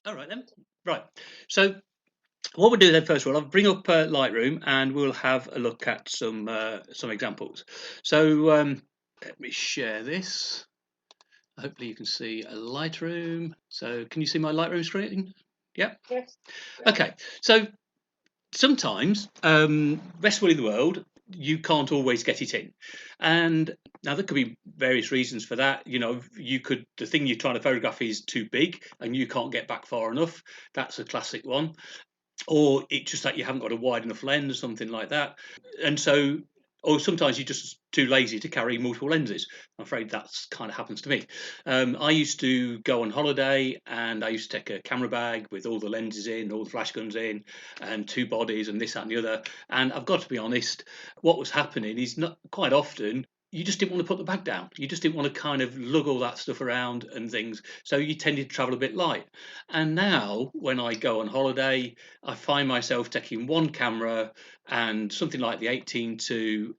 All right then. Right. So what we'll do then, first of all, I'll bring up Lightroom and we'll have a look at some examples. So let me share this. Hopefully you can see a Lightroom. So can you see my Lightroom screen? Yep. Yes. Okay. So sometimes, best will in the world, you can't always get it in, and now there could be various reasons for that. You could, the thing you're trying to photograph is too big and you can't get back far enough. That's a classic one. Or it's just that you haven't got a wide enough lens or something like that. And so, or sometimes you're just too lazy to carry multiple lenses. I'm afraid that's kind of happens to me. I used to go on holiday and I used to take a camera bag with all the lenses in, all the flash guns in, and two bodies and this, that, and the other. And I've got to be honest, what was happening is, not quite often, you just didn't want to put the bag down. You just didn't want to kind of lug all that stuff around and things. So you tended to travel a bit light. And now, when I go on holiday, I find myself taking one camera and something like the 18 to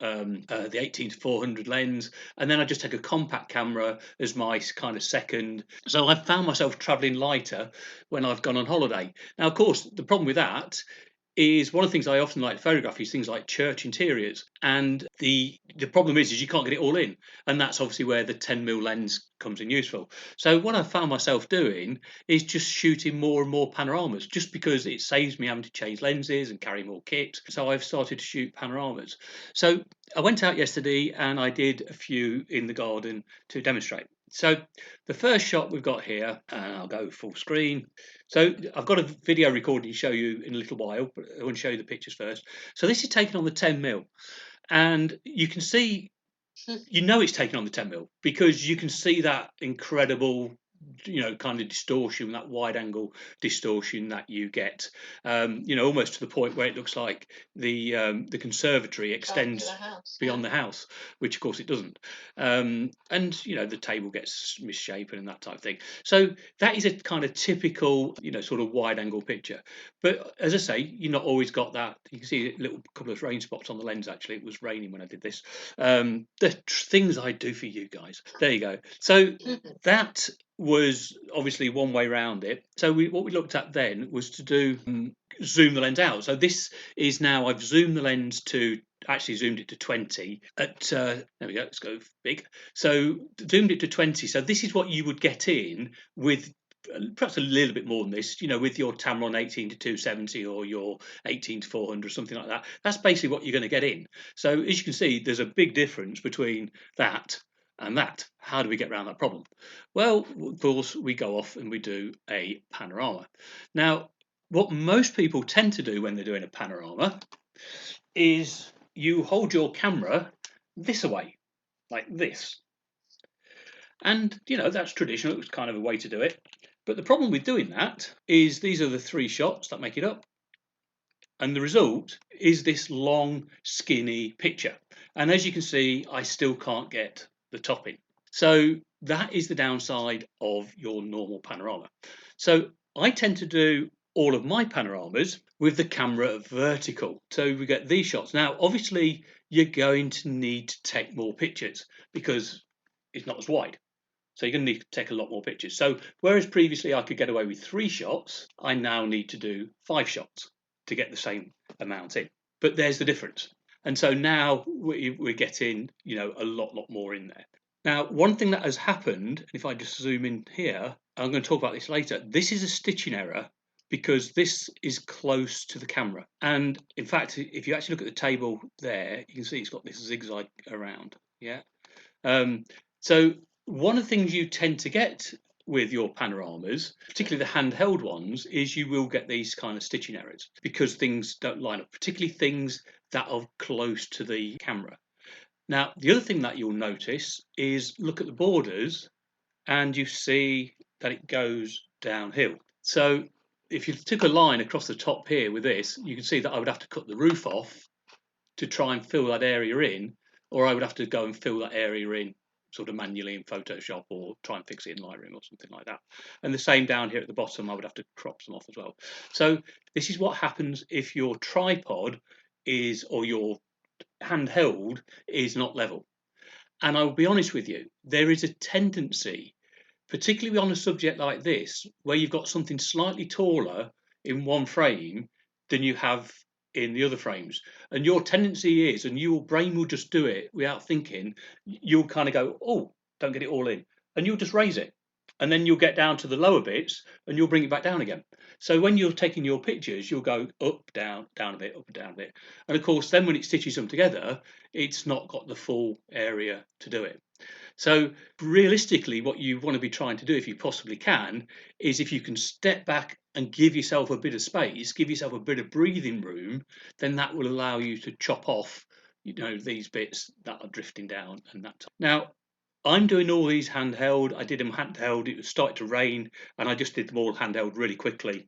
400 lens, and then I just take a compact camera as my kind of second. So I've found myself traveling lighter when I've gone on holiday. Now, of course, the problem with that is one of the things I often like to photograph is things like church interiors. And the problem is you can't get it all in. And that's obviously where the 10mm lens comes in useful. So what I found myself doing is just shooting more and more panoramas, just because it saves me having to change lenses and carry more kit. So I've started to shoot panoramas. So I went out yesterday and I did a few in the garden to demonstrate. So the first shot we've got here, and I'll go full screen. So I've got a video recording to show you in a little while, but I want to show you the pictures first. So this is taken on the 10mm, and you can see, it's taken on the 10mm because you can see that incredible, kind of distortion, that wide angle distortion that you get, almost to the point where it looks like the conservatory extends beyond the house, which of course it doesn't. And the table gets misshapen and that type of thing. So that is a kind of typical, sort of wide angle picture. But as I say, you're not always got that. You can see a little couple of rain spots on the lens. Actually, it was raining when I did this. The things I do for you guys. There you go. So that was obviously one way around it. So what we looked at then was to do zoom the lens out. So this is now, I've zoomed the lens to, actually zoomed it to 20 at there we go, let's go big. So zoomed it to 20. So this is what you would get in with perhaps a little bit more than this, with your Tamron 18 to 270 or your 18 to 400, something like that. That's basically what you're going to get in. So as you can see, there's a big difference between that and that. How do we get around that problem? Well, of course, we go off and we do a panorama. Now, what most people tend to do when they're doing a panorama is you hold your camera this away, like this. And, that's traditional. It's kind of a way to do it. But the problem with doing that is these are the three shots that make it up. And the result is this long, skinny picture. And as you can see, I still can't get the top in. So that is the downside of your normal panorama. So I tend to do all of my panoramas with the camera vertical. So we get these shots. Now, obviously, you're going to need to take more pictures because it's not as wide. So you're going to need to take a lot more pictures. So whereas previously I could get away with 3 shots, I now need to do 5 shots to get the same amount in. But there's the difference. And so now we're getting, a lot more in there. Now, one thing that has happened, if I just zoom in here, I'm going to talk about this later. This is a stitching error because this is close to the camera. And in fact, if you actually look at the table there, you can see it's got this zigzag around. Yeah. So one of the things you tend to get with your panoramas, particularly the handheld ones, is you will get these kind of stitching errors because things don't line up, particularly things that are close to the camera. Now, the other thing that you'll notice is look at the borders and you see that it goes downhill. So if you took a line across the top here with this, you can see that I would have to cut the roof off to try and fill that area in, or I would have to go and fill that area in sort of manually in Photoshop or try and fix it in Lightroom or something like that. And the same down here at the bottom, I would have to crop some off as well. So this is what happens if your tripod is, or your handheld is not level. And I will be honest with you, there is a tendency particularly on a subject like this, where you've got something slightly taller in one frame than you have in the other frames. And your tendency is, and your brain will just do it without thinking, you'll kind of go, oh, don't get it all in. And you'll just raise it. And then you'll get down to the lower bits and you'll bring it back down again. So when you're taking your pictures, you'll go up, down, down a bit, up, down a bit. And of course, then when it stitches them together, it's not got the full area to do it. So realistically, what you want to be trying to do, if you possibly can, is if you can step back and give yourself a bit of space, give yourself a bit of breathing room, then that will allow you to chop off, these bits that are drifting down and that. Now, I'm doing all these handheld. I did them handheld. It started to rain, and I just did them all handheld really quickly.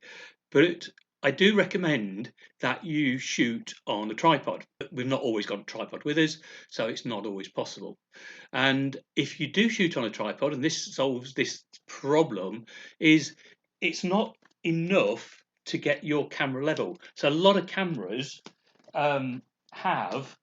But I do recommend that you shoot on a tripod. We've not always got a tripod with us, so it's not always possible. And if you do shoot on a tripod, and this solves this problem, is it's not enough to get your camera level. So a lot of cameras have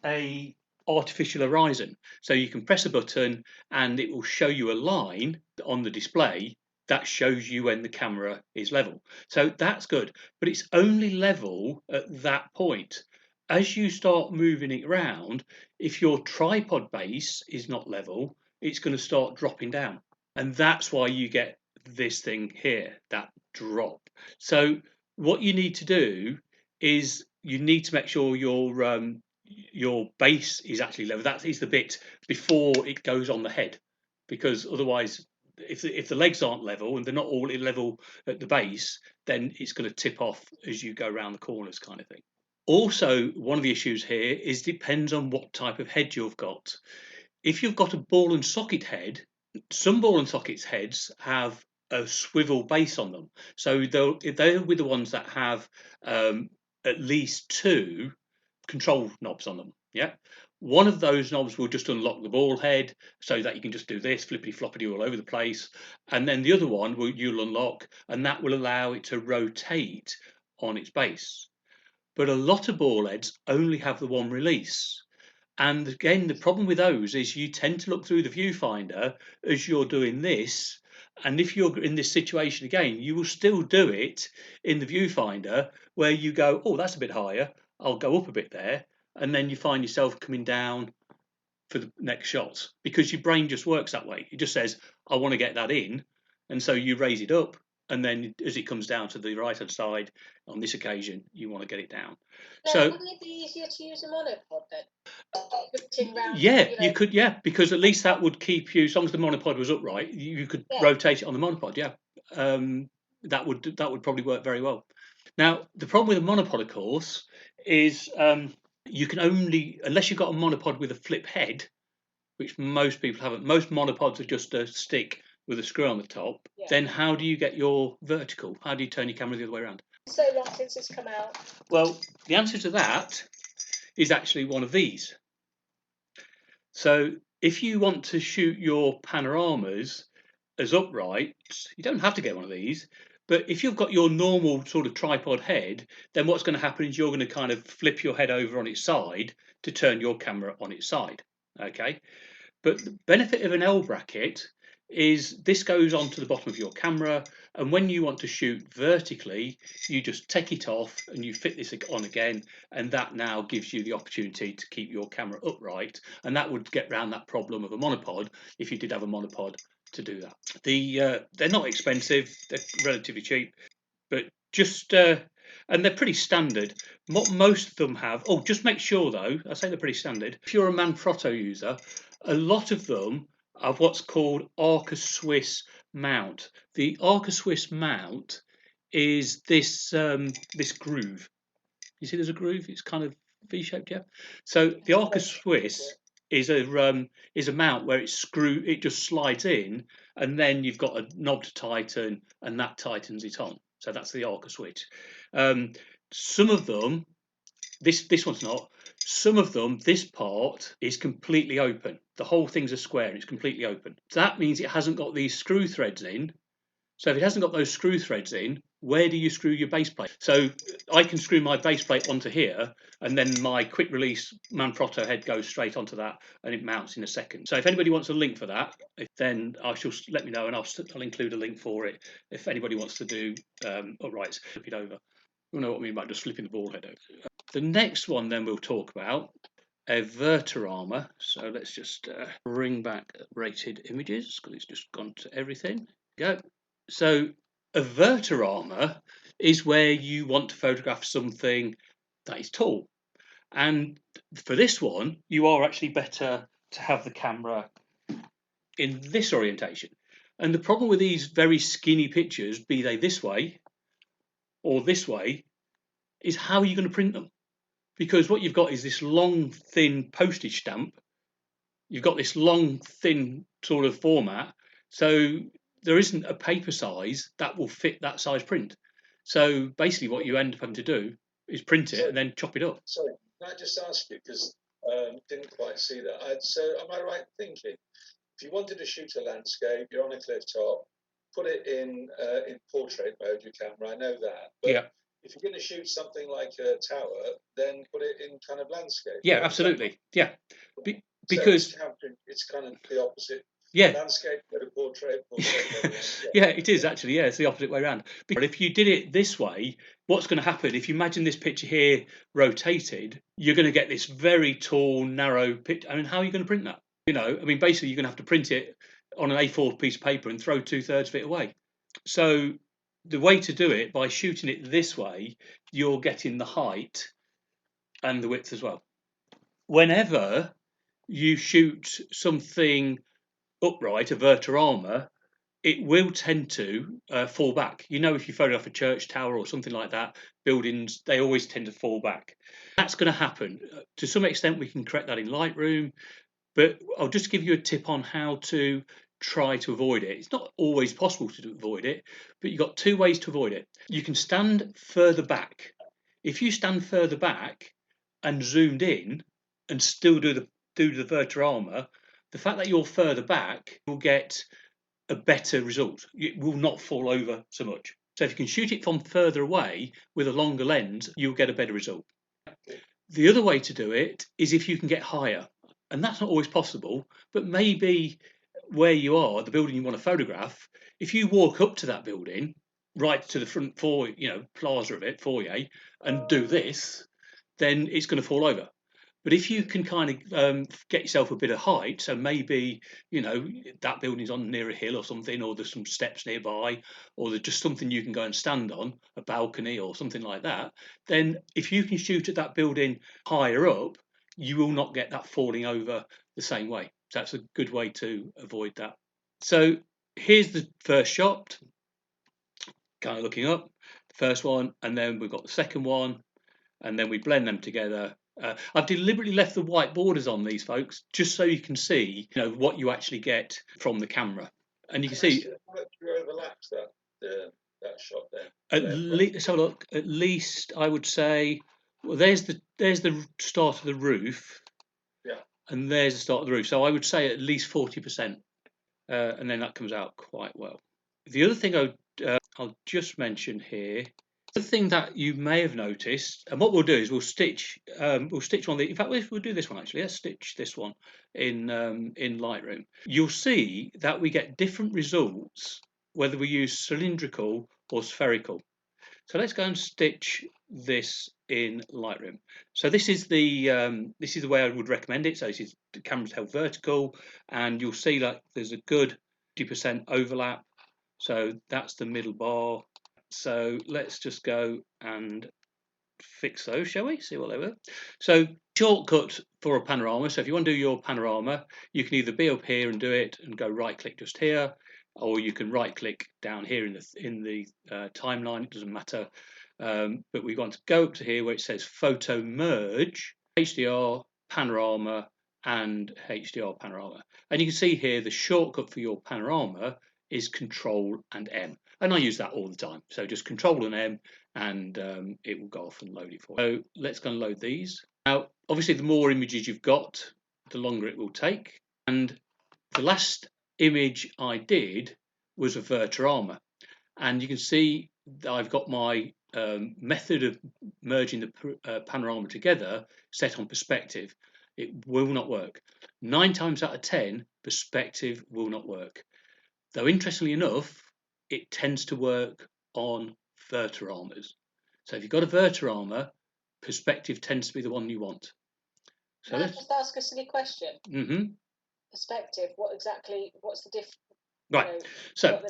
a artificial horizon. So you can press a button and it will show you a line on the display that shows you when the camera is level. So that's good, but it's only level at that point. As you start moving it around, if your tripod base is not level, it's going to start dropping down. And that's why you get this thing here, that drop. So what you need to do is you need to make sure your base is actually level. That is the bit before it goes on the head, because otherwise, if the legs aren't level and they're not all level at the base, then it's going to tip off as you go around the corners, kind of thing. Also, one of the issues here is depends on what type of head you've got. If you've got a ball and socket head, some ball and sockets heads have a swivel base on them. So they're with the ones that have at least two control knobs on them. Yeah. One of those knobs will just unlock the ball head so that you can just do this flippity floppity all over the place. And then the other one you'll unlock, and that will allow it to rotate on its base. But a lot of ball heads only have the one release. And again, the problem with those is you tend to look through the viewfinder as you're doing this. And if you're in this situation again, you will still do it in the viewfinder where you go, oh, that's a bit higher. I'll go up a bit there. And then you find yourself coming down for the next shot because your brain just works that way. It just says, I want to get that in. And so you raise it up. And then as it comes down to the right hand side, on this occasion, you want to get it down. Now, so wouldn't it be easier to use a monopod then? Yeah, you could, yeah, because at least that would keep you, as long as the monopod was upright, you could rotate it on the monopod, yeah. That would probably work very well. Now, the problem with a monopod, of course, is you can only, unless you've got a monopod with a flip head, which most people haven't, most monopods are just a stick with a screw on the top, then how do you get your vertical? How do you turn your camera the other way around? So long since it's come out. Well, the answer to that is actually one of these. So if you want to shoot your panoramas as upright, you don't have to get one of these. But if you've got your normal sort of tripod head, then what's going to happen is you're going to kind of flip your head over on its side to turn your camera on its side. Okay. But the benefit of an L bracket is this goes onto the bottom of your camera, and when you want to shoot vertically, you just take it off and you fit this on again, and that now gives you the opportunity to keep your camera upright, and that would get around that problem of a monopod if you did have a monopod to do that. They're not expensive, they're relatively cheap, but just and they're pretty standard. What most of them have, oh, just make sure though, I say they're pretty standard. If you're a Manfrotto user, a lot of them have what's called Arca Swiss mount. The Arca Swiss mount is this this groove. You see, there's a groove. It's kind of V-shaped, yeah. So the Arca Swiss is a mount where it just slides in, and then you've got a knob to tighten, and that tightens it on. So that's the Arca switch. Some of them, this one's not. Some of them, this part is completely open. The whole thing's a square and it's completely open. So that means it hasn't got these screw threads in. So if it hasn't got those screw threads in, where do you screw your base plate? So I can screw my base plate onto here, and then my quick release Manfrotto head goes straight onto that, and it mounts in a second. So if anybody wants a link for that, then I shall let me know, and I'll include a link for it if anybody wants to do uprights. Flip it over. You know what I mean by just flipping the ball head over. The next one then we'll talk about a Vertorama. So let's just bring back rated images because it's just gone to everything. Go. So a Vertorama is where you want to photograph something that is tall. And for this one, you are actually better to have the camera in this orientation. And the problem with these very skinny pictures, be they this way or this way, is how are you going to print them? Because what you've got is this long, thin postage stamp. You've got this long, thin sort of format. So there isn't a paper size that will fit that size print. So basically what you end up having to do is print it and then chop it up. Sorry, can I just ask you, because didn't quite see that. So am I right thinking, if you wanted to shoot a landscape, you're on a cliff top, put it in portrait mode, your camera, I know that. But Yeah. if you're going to shoot something like a tower, then put it in kind of landscape. Yeah, absolutely. Yeah. Because so it's kind of the opposite. Yeah. Landscape, go to portrait. Yeah, it is actually. Yeah, it's the opposite way around. But if you did it this way, what's going to happen? If you imagine this picture here rotated, you're going to get this very tall, narrow picture. I mean, how are you going to print that? You know, I mean, basically, you're going to have to print it on an A4 piece of paper and throw 2/3 of it away. So the way to do it, by shooting it this way, you're getting the height and the width as well. Whenever you shoot something upright, a Vertorama, it will tend to fall back. You know, if you photograph a church tower or something like that, buildings, they always tend to fall back. That's going to happen. To some extent, we can correct that in Lightroom, but I'll just give you a tip on how to try to avoid it. It's not always possible to avoid it, but you've got two ways to avoid it. You can stand further back. If you stand further back and zoomed in and still do the Vertorama, the fact that you're further back, you'll get a better result. It will not fall over so much. So if you can shoot it from further away with a longer lens, you'll get a better result. The other way to do it is if you can get higher, and that's not always possible, but maybe where you are, the building you want to photograph, if you walk up to that building, right to the front plaza of it, foyer, and do this, then it's going to fall over. But if you can kind of get yourself a bit of height, so maybe, you know, that building's on near a hill or something, or there's some steps nearby, or there's just something you can go and stand on, a balcony or something like that, then if you can shoot at that building higher up, you will not get that falling over the same way. So that's a good way to avoid that. So here's the first shot, kind of looking up, the first one, and then we've got the second one, and then we blend them together. I've deliberately left the white borders on these, folks, just so you can see, you know, what you actually get from the camera, and you can see. Overlaps that shot there. Let's have a look. At least I would say, well, there's the start of the roof, yeah, and there's the start of the roof. So I would say at least 40%, and then that comes out quite well. The other thing I'll just mention here. The thing that you may have noticed, and what we'll do is we'll stitch one. In fact, we'll do this one actually. Let's stitch this one in Lightroom. You'll see that we get different results whether we use cylindrical or spherical. So let's go and stitch this in Lightroom. So this is the way I would recommend it. So this is the camera's held vertical, and you'll see that there's a good 50% overlap. So that's the middle bar. So let's just go and fix those, shall we? See what they were. So shortcut for a panorama. So if you want to do your panorama, you can either be up here and do it and go right click just here, or you can right click down here in the timeline. It doesn't matter. But we want to go up to here where it says photo merge, HDR, panorama, and HDR panorama. And you can see here the shortcut for your panorama is Control and M. And I use that all the time. So just Control and M, and it will go off and load it for you. So let's go and load these. Now, obviously, the more images you've got, the longer it will take. And the last image I did was a Vertorama. and you can see that I've got my method of merging the panorama together set on perspective. It will not work. 9 times out of 10, perspective will not work. Though interestingly enough, it tends to work on vertiramas. So if you've got a vertirama, perspective tends to be the one you want. So Can I just ask a silly question? Mm-hmm. Perspective. What's the difference? Right. So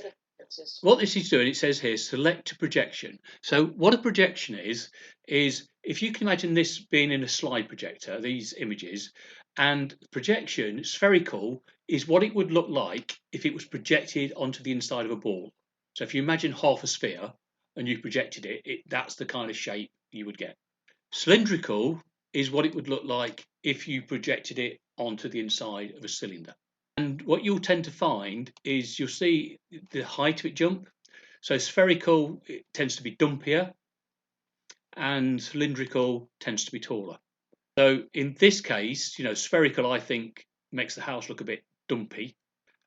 what this is doing, it says here, select a projection. So what a projection is if you can imagine this being in a slide projector, these images, and projection, spherical, is what it would look like if it was projected onto the inside of a ball. So if you imagine half a sphere and you projected it, that's the kind of shape you would get. Cylindrical is what it would look like if you projected it onto the inside of a cylinder. And what you'll tend to find is you'll see the height of it jump. So spherical, it tends to be dumpier, and cylindrical tends to be taller. So in this case, spherical, I think, makes the house look a bit dumpy,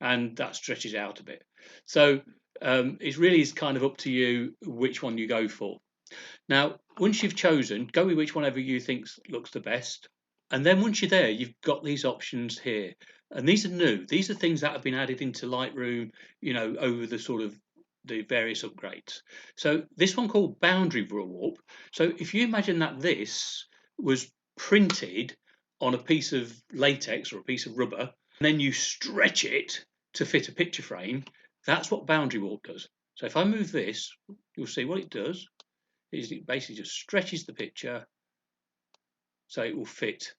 and that stretches out a bit. So it really is kind of up to you which one you go for. Now, once you've chosen, go with which one you think looks the best. And then once you're there, you've got these options here. And these are new. These are things that have been added into Lightroom, over the various upgrades. So this one called Boundary Warp. So if you imagine that this was printed on a piece of latex or a piece of rubber, and then you stretch it to fit a picture frame, that's what Boundary Warp does. So if I move this, you'll see what it does is it basically just stretches the picture so it will fit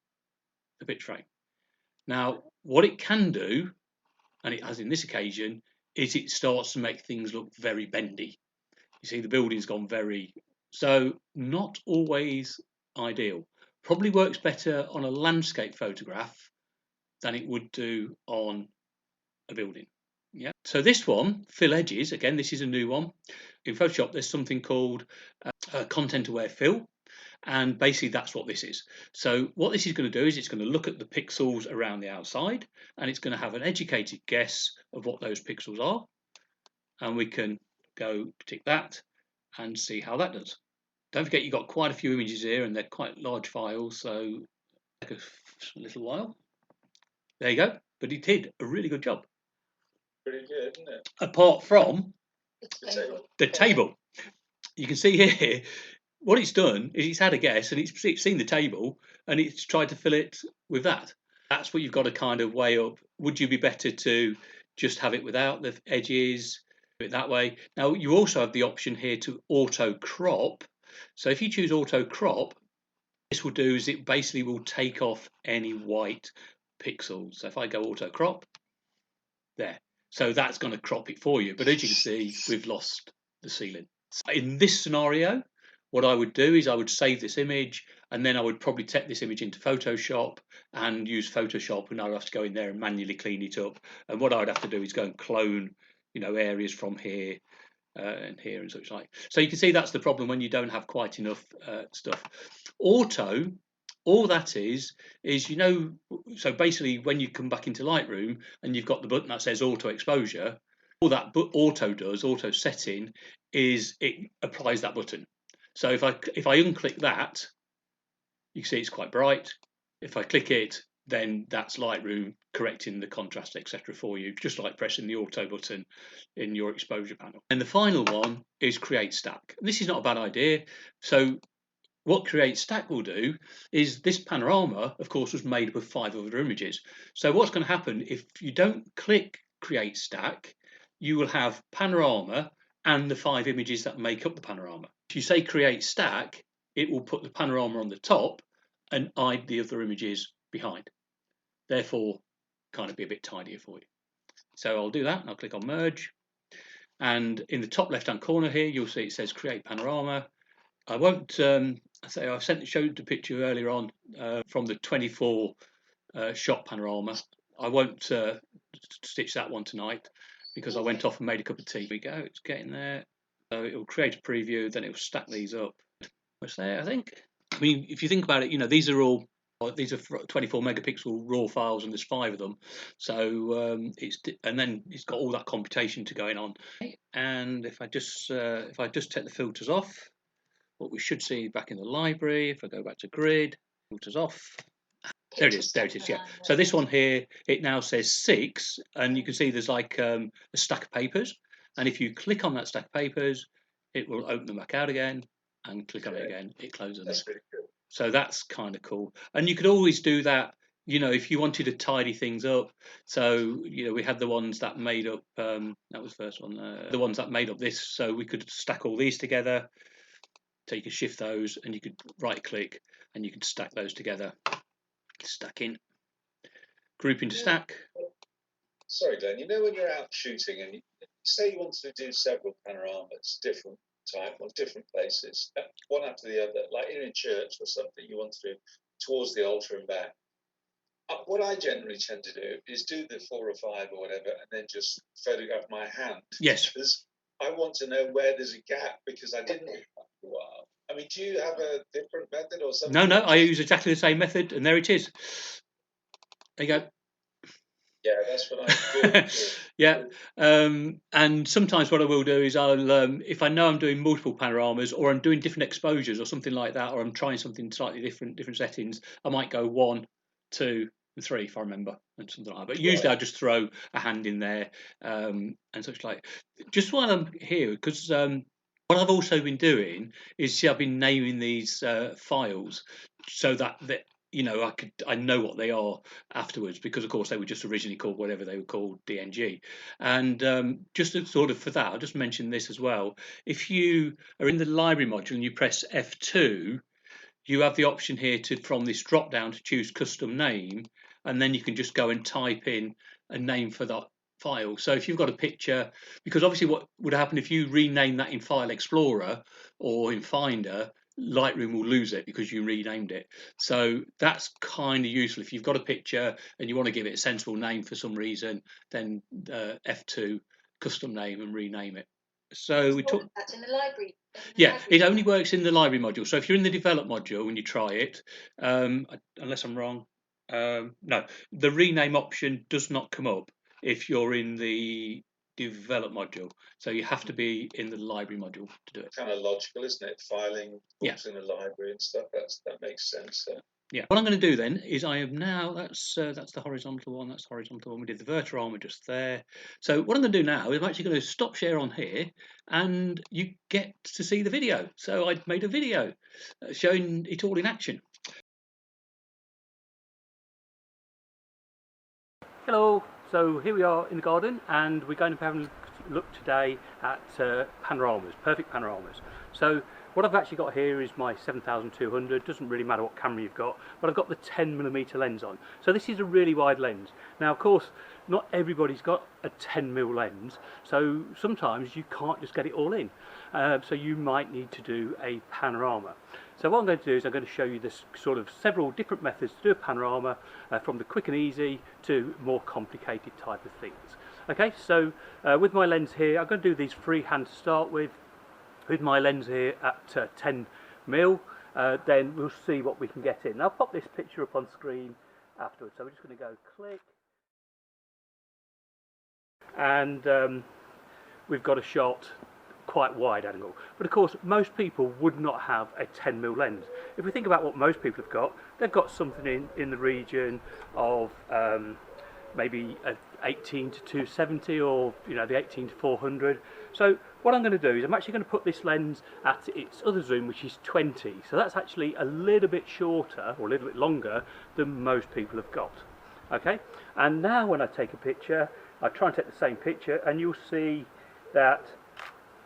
the picture frame. Now, what it can do, and it has in this occasion, is it starts to make things look very bendy. You see the building's gone so not always ideal. Probably works better on a landscape photograph than it would do on a building. Yeah. So this one, fill edges, again, this is a new one. In Photoshop, there's something called content aware fill. And basically that's what this is. So what this is going to do is it's going to look at the pixels around the outside, and it's going to have an educated guess of what those pixels are. And we can go tick that and see how that does. Don't forget you've got quite a few images here, and they're quite large files, so take a little while. There you go. But it did a really good job. Pretty good, isn't it? Apart from the table. You can see here what it's done is it's had a guess, and it's seen the table, and it's tried to fill it with that. That's what you've got to kind of weigh up. Would you be better to just have it without the edges, do it that way? Now you also have the option here to auto crop. So if you choose auto crop, this will do is it basically will take off any white pixels. So if I go auto crop, there. So that's going to crop it for you. But as you can see, we've lost the ceiling. So in this scenario, what I would do is I would save this image, and then I would probably take this image into Photoshop and use Photoshop, and I'd have to go in there and manually clean it up. And what I'd have to do is go and clone, areas from here and here and such like. So you can see that's the problem when you don't have quite enough stuff. Auto, all that is so basically when you come back into Lightroom and you've got the button that says auto exposure, all that auto setting is it applies that button. So if I unclick that, you can see it's quite bright. If I click it, then that's Lightroom correcting the contrast, etc. for you, just like pressing the auto button in your exposure panel. And the final one is create stack. And this is not a bad idea. So what create stack will do is this panorama, of course, was made up of 5 other images. So what's going to happen if you don't click create stack, you will have panorama and the 5 images that make up the panorama. If you say create stack, it will put the panorama on the top and hide the other images behind. Therefore, kind of be a bit tidier for you. So I'll do that. I'll click on merge. And in the top left-hand corner here, you'll see it says create panorama. I won't say I showed the picture earlier on from the 24 shot panorama. I won't stitch that one tonight because I went off and made a cup of tea. Here we go, it's getting there. So it will create a preview, then it will stack these up. What's there, I think? I mean, if you think about it, these are all These are 24 megapixel raw files, and there's 5 of them. So and then it's got all that computation to going on. And if I just take the filters off, what we should see back in the library, if I go back to grid, filters off. There it is. There it is. Yeah. So this one here, it now says 6, and you can see there's like a stack of papers. And if you click on that stack of papers, it will open them back out again, and click on it again, it closes them. That's really cool. So that's kind of cool. And you could always do that, you know, if you wanted to tidy things up. So, you know, we had the ones that made up, that was the first one, the ones that made up this. So we could stack all these together. So you could shift those, and you could right click, and you could stack those together. Stacking, group into stack. Sorry, Dan, you know when you're out shooting and you say you wanted to do several panoramas, different type, or different places, one after the other, like in a church or something, you want to do towards the altar and back. What I generally tend to do is do the 4 or 5 or whatever, and then just photograph my hand. Yes. Because I want to know where there's a gap, because I didn't for a while. I mean, do you have a different method or something? No, I use exactly the same method, and there it is. There you go. Yeah, that's what I do. Yeah, and sometimes what I will do is I'll, if I know I'm doing multiple panoramas, or I'm doing different exposures or something like that, or I'm trying something slightly different settings, I might go 1, 2, and 3 if I remember, and something like that. But usually I just throw a hand in there, and such like. Just while I'm here, because what I've also been doing is I've been naming these files so that you know, I know what they are afterwards, because of course they were just originally called whatever they were called, DNG. And just to sort of for that, I'll just mention this as well. If you are in the library module and you press F2, you have the option here to, from this drop down, to choose custom name, and then you can just go and type in a name for that file. So if you've got a picture, because obviously what would happen if you rename that in File Explorer or in Finder, Lightroom will lose it because you renamed it. So that's kind of useful. If you've got a picture and you want to give it a sensible name for some reason, then F2 custom name and rename it. So we talk. That's in the library. Yeah, it only works in the library module. So if you're in the develop module and you try it, unless I'm wrong, no, the rename option does not come up if you're in the develop module. So you have to be in the library module to do it. Kind of logical, isn't it? Filing books in the library and stuff. That makes sense. Yeah. What I'm going to do then is I have now, that's the horizontal one, that's the horizontal one. We did the Vertorama just there. So what I'm going to do now is I'm actually going to stop share on here, and you get to see the video. So I made a video showing it all in action. Hello. So here we are in the garden, and we're going to have a look today at panoramas, perfect panoramas. So what I've actually got here is my 7200. Doesn't really matter what camera you've got, but I've got the 10mm lens on. So this is a really wide lens. Now, of course, not everybody's got a 10mm lens, so sometimes you can't just get it all in. So you might need to do a panorama. So what I'm going to do is I'm going to show you this sort of several different methods to do a panorama, from the quick and easy to more complicated type of things. Okay, so with my lens here, I'm going to do these freehand to start with. With my lens here at 10mm, then we'll see what we can get in. I'll pop this picture up on screen afterwards. So we're just going to go click, and we've got a shot quite wide angle. But of course, most people would not have a 10mm lens. If we think about what most people have got, they've got something in the region of maybe a 18 to 270, or you know, the 18 to 400. So what I'm going to do is I'm actually going to put this lens at its other zoom, which is 20. So that's actually a little bit shorter, or a little bit longer, than most people have got. Okay, and now when I take a picture, I try and take the same picture, and you'll see that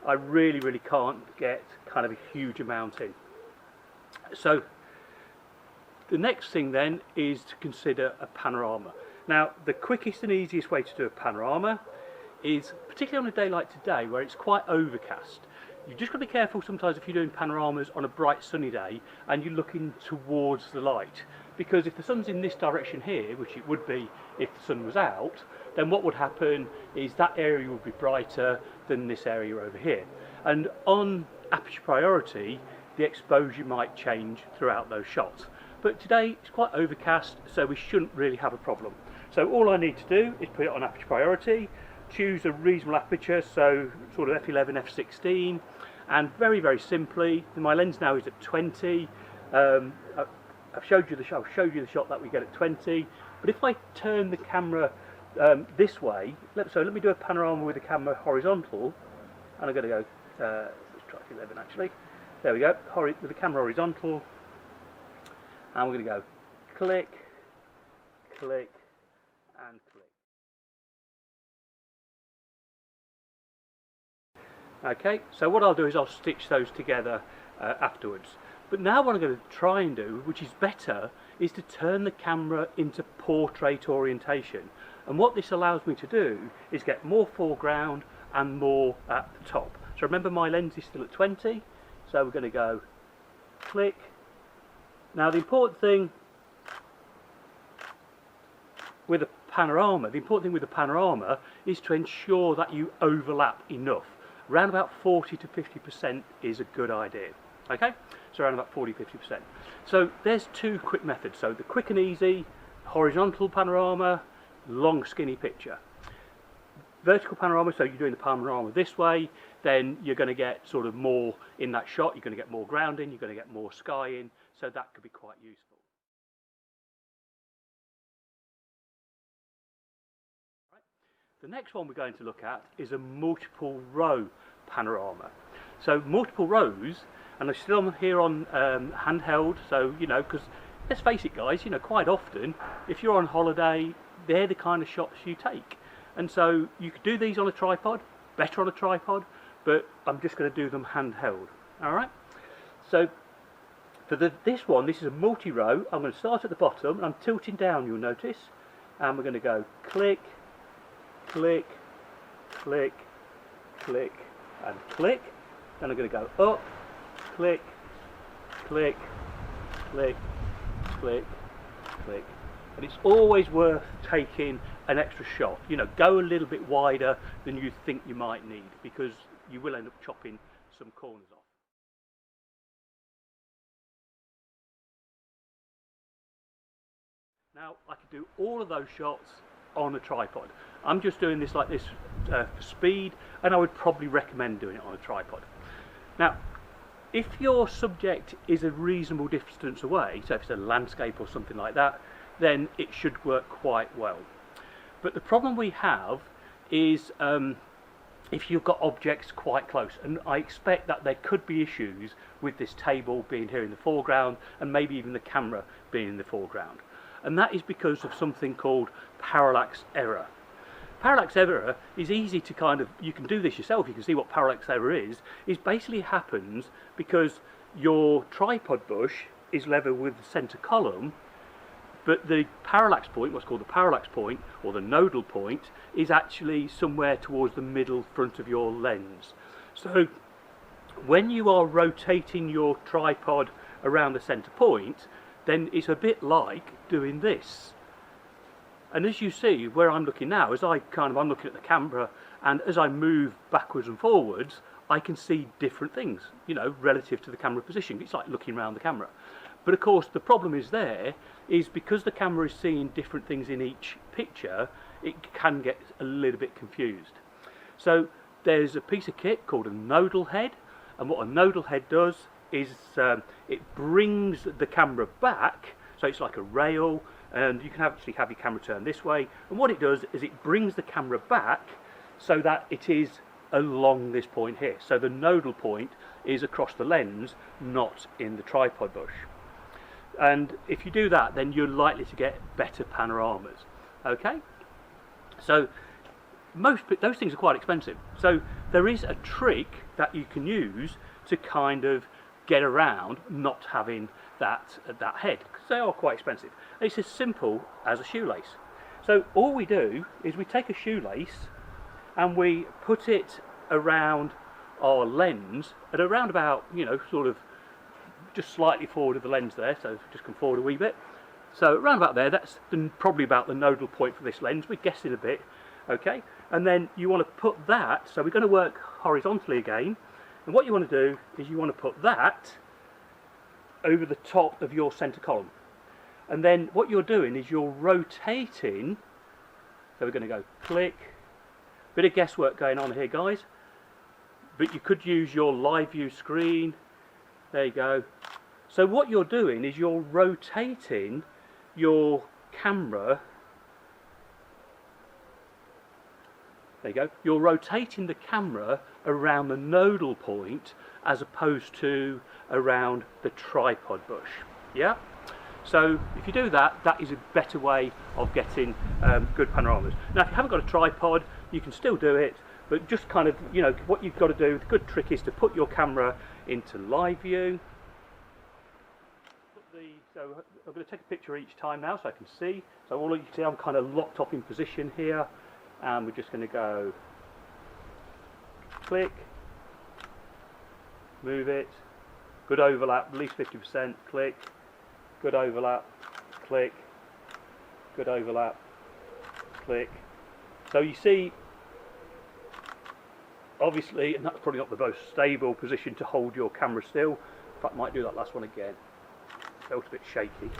I really can't get kind of a huge amount in. So the next thing then is to consider a panorama. Now, the quickest and easiest way to do a panorama is, particularly on a day like today where it's quite overcast, you've just got to be careful sometimes if you're doing panoramas on a bright sunny day and you're looking towards the light, because if the sun's in this direction here, which it would be if the sun was out, then what would happen is that area would be brighter than this area over here, and on aperture priority the exposure might change throughout those shots. but today it's quite overcast, so we shouldn't really have a problem. So all I need to do is put it on aperture priority, choose a reasonable aperture, so sort of f11, f16, and very simply, my lens now is at 20. I'll show you the shot that we get at 20, but if I turn the camera this way, let me do a panorama with the camera horizontal, and I'm going to go, let's try 11 actually, there we go, with the camera horizontal, and we're going to go click, click, and click. Okay, so what I'll do is I'll stitch those together afterwards. But now what I'm going to try and do, which is better, is to turn the camera into portrait orientation. And what this allows me to do is get more foreground and more at the top. So remember, my lens is still at 20, so we're going to go click. Now the important thing with a panorama, is to ensure that you overlap enough. Around about 40 to 50% is a good idea. Okay, so around about 40-50%. So there's two quick methods. So the quick and easy, horizontal panorama, long skinny picture. Vertical panorama, so you're doing the panorama this way, then you're going to get sort of more in that shot, you're going to get more grounding, you're going to get more sky in, so that could be quite useful. Right. The next one we're going to look at is a multiple row panorama. So multiple rows, and I'm still here on handheld, so you know, because let's face it guys, you know, quite often if you're on holiday, they're the kind of shots you take. And so you could do these on a tripod, better on a tripod, but I'm just going to do them handheld. Alright, so for this is a multi-row. I'm going to start at the bottom, and I'm tilting down, you'll notice, and we're going to go click, click, click, click, and click. Then I'm going to go up, click, click, click, click, click. And it's always worth taking an extra shot. You know, go a little bit wider than you think you might need, because you will end up chopping some corners off. Now, I could do all of those shots on a tripod. I'm just doing this like this for speed, and I would probably recommend doing it on a tripod. Now, if your subject is a reasonable distance away, so if it's a landscape or something like that, then it should work quite well. But the problem we have is if you've got objects quite close, and I expect that there could be issues with this table being here in the foreground, and maybe even the camera being in the foreground. And that is because of something called parallax error. Parallax error is easy to kind of, you can do this yourself, you can see what parallax error is basically happens because your tripod bush is level with the center column, but the parallax point, what's called the parallax point, or the nodal point, is actually somewhere towards the middle front of your lens. So when you are rotating your tripod around the center point, then it's a bit like doing this. And as you see, where I'm looking now, I'm looking at the camera, and as I move backwards and forwards, I can see different things, you know, relative to the camera position. It's like looking around the camera. But of course, the problem is because the camera is seeing different things in each picture, it can get a little bit confused. So there's a piece of kit called a nodal head, and what a nodal head does is it brings the camera back, so it's like a rail, and you can actually have your camera turned this way, and what it does is it brings the camera back so that it is along this point here. So the nodal point is across the lens, not in the tripod bush. And if you do that, then you're likely to get better panoramas. Okay, so those things are quite expensive, so there is a trick that you can use to kind of get around not having that head, because they are quite expensive. It's as simple as a shoelace. So all we do is we take a shoelace and we put it around our lens at around about, you know, sort of just slightly forward of the lens there, so just come forward a wee bit. So around about there, that's probably about the nodal point for this lens. We're guessing a bit, okay? And then you want to put that, so we're going to work horizontally again, and what you want to do is you want to put that over the top of your center column. and then what you're doing is you're rotating. So we're going to go click. Bit of guesswork going on here, guys, but you could use your live view screen. There you go. So what you're doing is you're rotating your camera. There you go. You're rotating the camera around the nodal point as opposed to around the tripod bush. Yeah? So if you do that, that is a better way of getting good panoramas. Now if you haven't got a tripod, you can still do it, but just kind of, you know, what you've got to do, the good trick is to put your camera into live view. So I'm going to take a picture each time now so I can see. So all you can see, I'm kind of locked up in position here, and we're just going to go click, move it, good overlap, at least 50%, click, good overlap, click, good overlap, click. So you see, obviously, and that's probably not the most stable position to hold your camera still. In fact, I might do that last one again. Felt a bit shaky.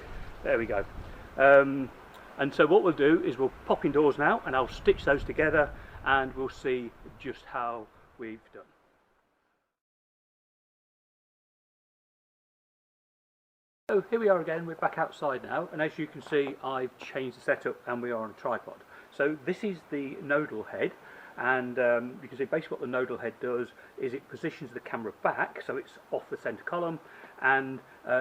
There we go. And so what we'll do is we'll pop indoors now, and I'll stitch those together, and we'll see just how we've done. So here we are again, we're back outside now, and as you can see, I've changed the setup and we are on a tripod. So this is the nodal head, and you can see basically what the nodal head does is it positions the camera back so it's off the center column, and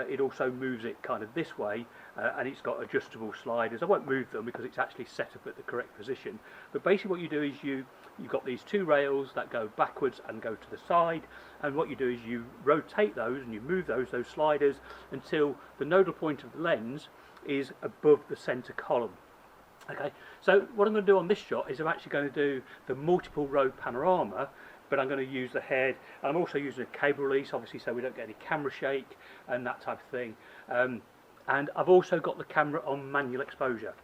it also moves it kind of this way, and it's got adjustable sliders. I won't move them because it's actually set up at the correct position, but basically what you do is you've got these two rails that go backwards and go to the side, and what you do is you rotate those and you move those sliders until the nodal point of the lens is above the center column. Okay, so what I'm going to do on this shot is I'm actually going to do the multiple row panorama, but I'm going to use the head, and I'm also using a cable release, obviously, so we don't get any camera shake and that type of thing. And I've also got the camera on manual exposure.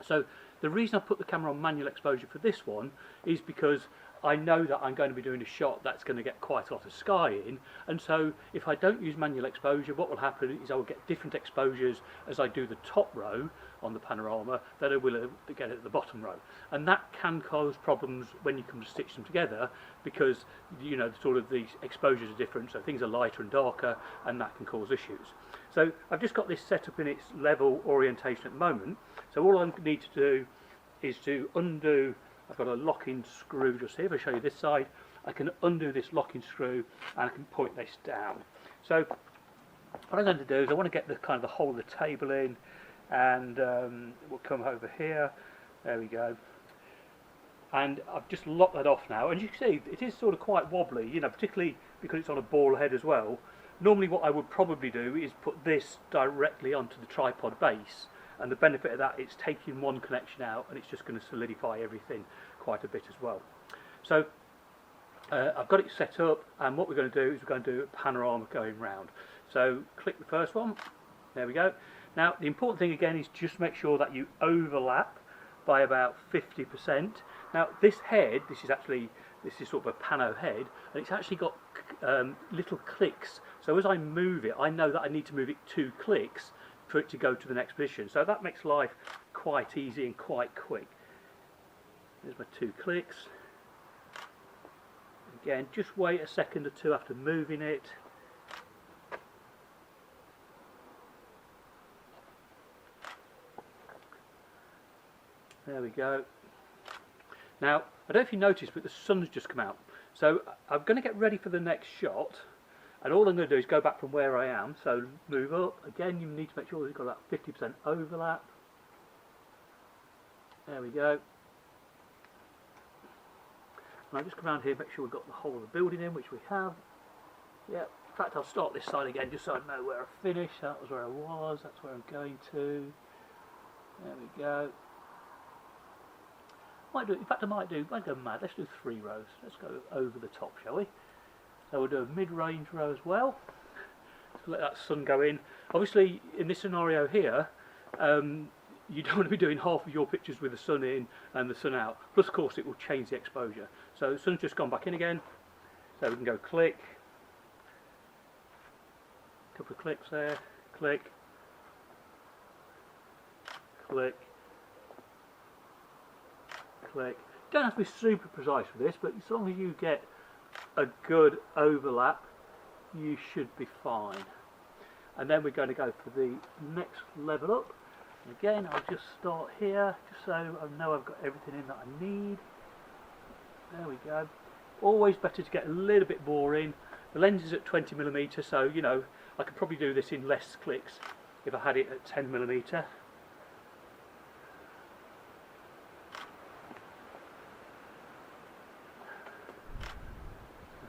So the reason I put the camera on manual exposure for this one is because I know that I'm going to be doing a shot that's going to get quite a lot of sky in, and so if I don't use manual exposure, what will happen is I will get different exposures as I do the top row on the panorama that I will get at the bottom row, and that can cause problems when you come to stitch them together, because you know sort of these exposures are different, so things are lighter and darker, and that can cause issues. So I've just got this set up in its level orientation at the moment, so all I need to do is to undo. I've got a locking screw just here. If I show you this side, I can undo this locking screw and I can point this down. So what I'm going to do is I want to get the kind of the whole of the table in, and we'll come over here. There we go. And I've just locked that off now, and you can see it is sort of quite wobbly, you know, particularly because it's on a ball head as well. Normally what I would probably do is put this directly onto the tripod base, and the benefit of that, it's taking one connection out and it's just going to solidify everything quite a bit as well. So I've got it set up, and what we're going to do is we're going to do a panorama going round. So click the first one, there we go. Now the important thing again is just make sure that you overlap by about 50%. Now this head, this is sort of a pano head, and it's actually got little clicks, so as I move it, I know that I need to move it 2 clicks for it to go to the next position. So that makes life quite easy and quite quick. There's my 2 clicks. Again, just wait a second or two after moving it. There we go. Now, I don't know if you noticed, but the sun's just come out. So I'm going to get ready for the next shot. And all I'm going to do is go back from where I am, so move up. Again, you need to make sure that you've got about 50% overlap. There we go. And I'll just come around here, make sure we've got the whole of the building in, which we have. Yeah, in fact, I'll start this side again just so I know where I finished. That was where I was, that's where I'm going to. There we go. In fact, I might go mad. Let's do 3 rows. Let's go over the top, shall we? So we'll do a mid-range row as well. So let that sun go in. Obviously, in this scenario here, you don't want to be doing half of your pictures with the sun in and the sun out. Plus, of course, it will change the exposure. So the sun's just gone back in again. So we can go click. A couple of clicks there. Click. click, click. Don't have to be super precise with this, but as long as you get a good overlap, you should be fine. And then we're going to go for the next level up. And again, I'll just start here, just so I know I've got everything in that I need. There we go. Always better to get a little bit more in. The lens is at 20mm, so you know I could probably do this in less clicks if I had it at 10mm.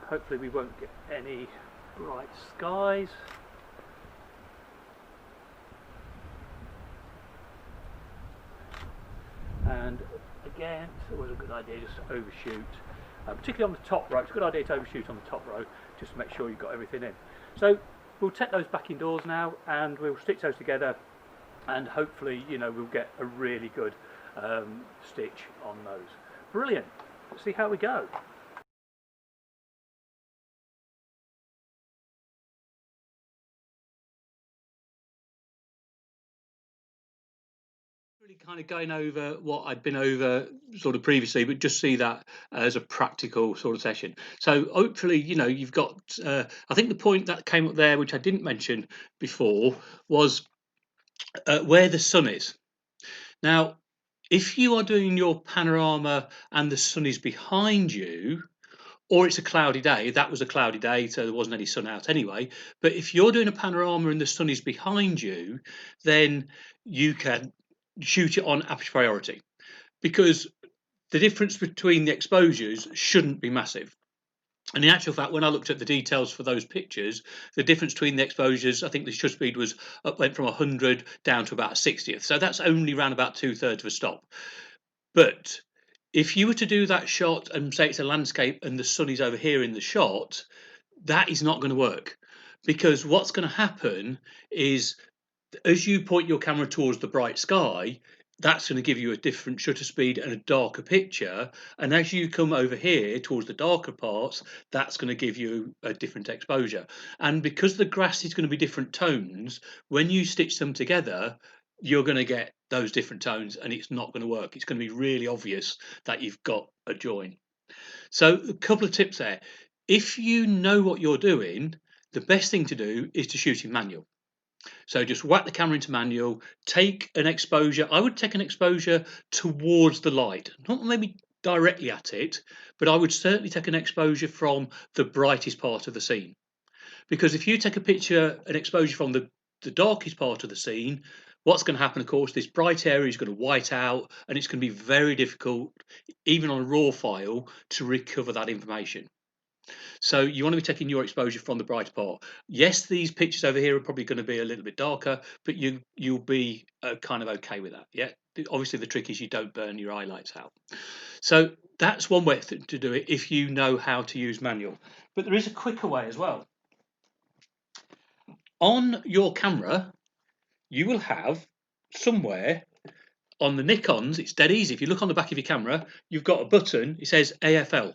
Hopefully we won't get any bright skies. And again, it's always a good idea just to overshoot, particularly on the top row. It's a good idea to overshoot on the top row just to make sure you've got everything in. So we'll take those back indoors now, and we'll stitch those together, and hopefully, you know, we'll get a really good stitch on those. Brilliant. Let's see how we go. Really kind of going over what I'd been over sort of previously, but just see that as a practical sort of session. So hopefully, you know, you've got, I think the point that came up there, which I didn't mention before, was where the sun is. Now, if you are doing your panorama and the sun is behind you, or it's a cloudy day, that was a cloudy day, so there wasn't any sun out anyway. But if you're doing a panorama and the sun is behind you, then you can shoot it on aperture priority, because the difference between the exposures shouldn't be massive. And in actual fact, when I looked at the details for those pictures, the difference between the exposures, I think the shutter speed went from 100 down to about 60th. So that's only around about 2/3 of a stop. But if you were to do that shot and say it's a landscape and the sun is over here in the shot, that is not going to work, because what's going to happen is, as you point your camera towards the bright sky, that's going to give you a different shutter speed and a darker picture. And as you come over here towards the darker parts, that's going to give you a different exposure. And because the grass is going to be different tones, when you stitch them together, you're going to get those different tones, and it's not going to work. It's going to be really obvious that you've got a join. So a couple of tips there. If you know what you're doing, the best thing to do is to shoot in manual. So just whack the camera into manual, take an exposure. I would take an exposure towards the light, not maybe directly at it, but I would certainly take an exposure from the brightest part of the scene. Because if you take a picture, an exposure from the darkest part of the scene, what's going to happen, of course, this bright area is going to white out, and it's going to be very difficult, even on a raw file, to recover that information. So you want to be taking your exposure from the brighter part. Yes, these pictures over here are probably going to be a little bit darker, but you'll be kind of okay with that. Yeah, obviously the trick is you don't burn your highlights out. So that's one way to do it if you know how to use manual. But there is a quicker way as well. On your camera, you will have somewhere on the Nikons, it's dead easy. If you look on the back of your camera, you've got a button, it says AFL.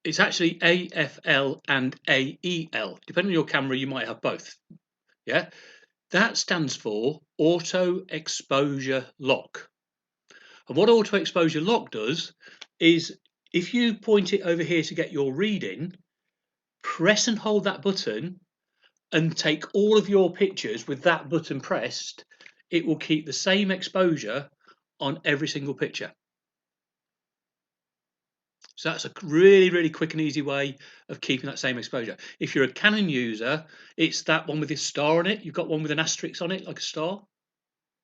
It's actually AFL and AEL. Depending on your camera, you might have both. Yeah, that stands for auto exposure lock. And what auto exposure lock does is, if you point it over here to get your reading, press and hold that button and take all of your pictures with that button pressed. It will keep the same exposure on every single picture. So that's a really, really quick and easy way of keeping that same exposure. If you're a Canon user, it's that one with this star on it. You've got one with an asterisk on it, like a star.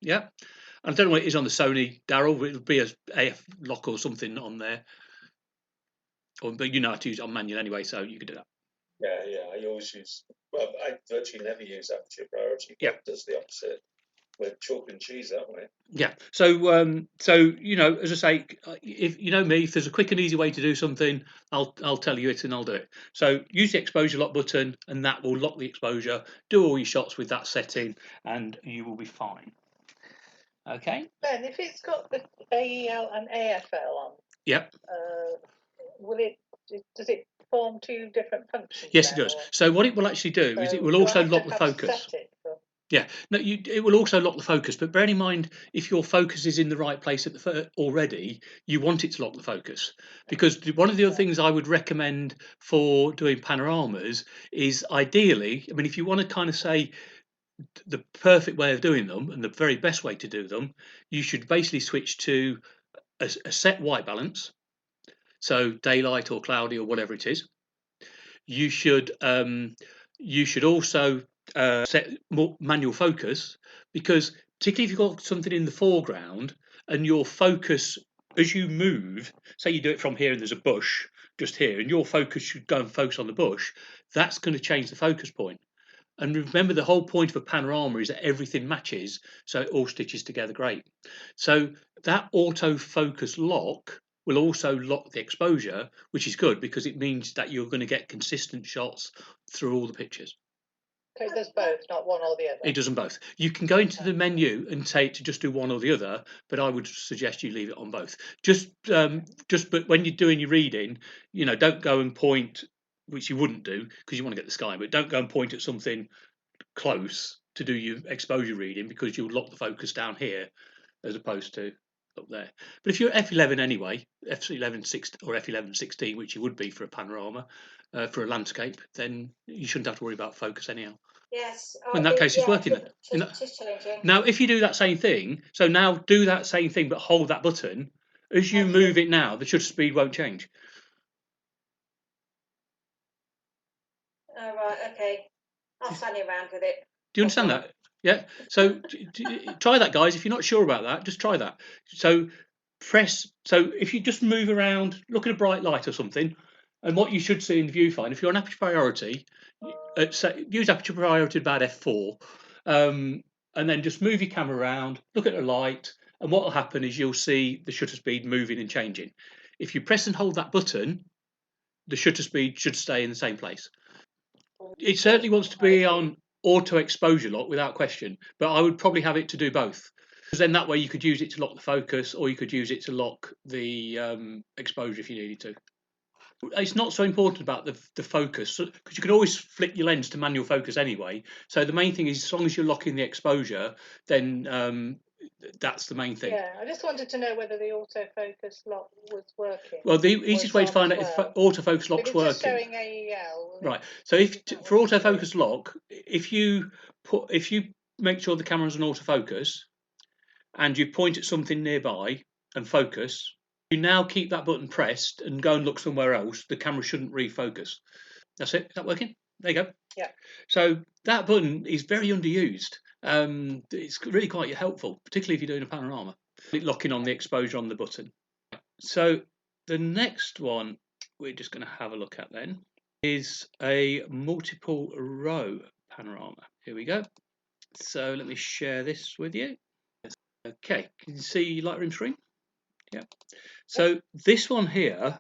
Yeah. I don't know what it is on the Sony, Daryl. It'll be a AF lock or something on there. But you know how to use it on manual anyway, so you can do that. Yeah. I always use. Well, I virtually never use aperture priority. Yeah. It does the opposite. We're chalk and cheese, aren't we? Yeah. So you know, as I say, if you know me, if there's a quick and easy way to do something, I'll tell you it and I'll do it. So use the exposure lock button, and that will lock the exposure. Do all your shots with that setting, and you will be fine. Okay. Ben, if it's got the AEL and AFL on, Yep. Does it form two different functions? Yes, it does. So what it will actually do is it will also lock the focus. Yeah, no, it will also lock the focus, but bearing in mind, if your focus is in the right place at the already, you want it to lock the focus. Because one of the other things I would recommend for doing panoramas is ideally, I mean, if you want to kind of say the perfect way of doing them and the very best way to do them, you should basically switch to a set white balance, so daylight or cloudy or whatever it is. You should also set more manual focus, because particularly if you've got something in the foreground and your focus as you move, say you do it from here and there's a bush just here and your focus should go and focus on the bush, that's going to change the focus point. And remember, the whole point of a panorama is that everything matches, so it all stitches together great. So that autofocus lock will also lock the exposure, which is good because it means that you're going to get consistent shots through all the pictures. So it does both, not one or the other. It does them both. You can go into the menu and say to just do one or the other, but I would suggest you leave it on both. But when you're doing your reading, don't go and point, which you wouldn't do because you want to get the sky, but don't go and point at something close to do your exposure reading because you'll lock the focus down here as opposed to up there. But if you're f11 anyway, f11 or f11 16, which you would be for a panorama, for a landscape, then you shouldn't have to worry about focus anyhow. Yes. In that case, it's working. Just changing. Now, if you do that same thing, so now do that same thing, but hold that button. As you move it now, the shutter speed won't change. Oh, right, okay. I'll fanny around with it. Do you understand that? Yeah. So try that, guys. If you're not sure about that, just try that. So if you just move around, look at a bright light or something, and what you should see in the viewfinder, if you're on aperture priority, use aperture priority about f4, and then just move your camera around, look at the light, and what will happen is you'll see the shutter speed moving and changing. If you press and hold that button, the shutter speed should stay in the same place. It certainly wants to be on auto exposure lock without question, but I would probably have it to do both, because then that way you could use it to lock the focus or you could use it to lock the exposure if you needed to. It's not so important about the focus, because you can always flick your lens to manual focus anyway. So the main thing is, as long as you're locking the exposure, then that's the main thing. Yeah, I just wanted to know whether the autofocus lock was working. Well, the easiest way to find out if autofocus lock's working. It's just showing AEL. Right. So for autofocus lock, if you make sure the camera's on autofocus and you point at something nearby and focus, you now keep that button pressed and go and look somewhere else, the camera shouldn't refocus. That's it. Is that working? There you go. Yeah. So that button is very underused. It's really quite helpful, particularly if you're doing a panorama. Locking on the exposure on the button. So the next one we're just going to have a look at then is a multiple row panorama. Here we go. So let me share this with you. Okay, can you see Lightroom screen? Yeah. So this one here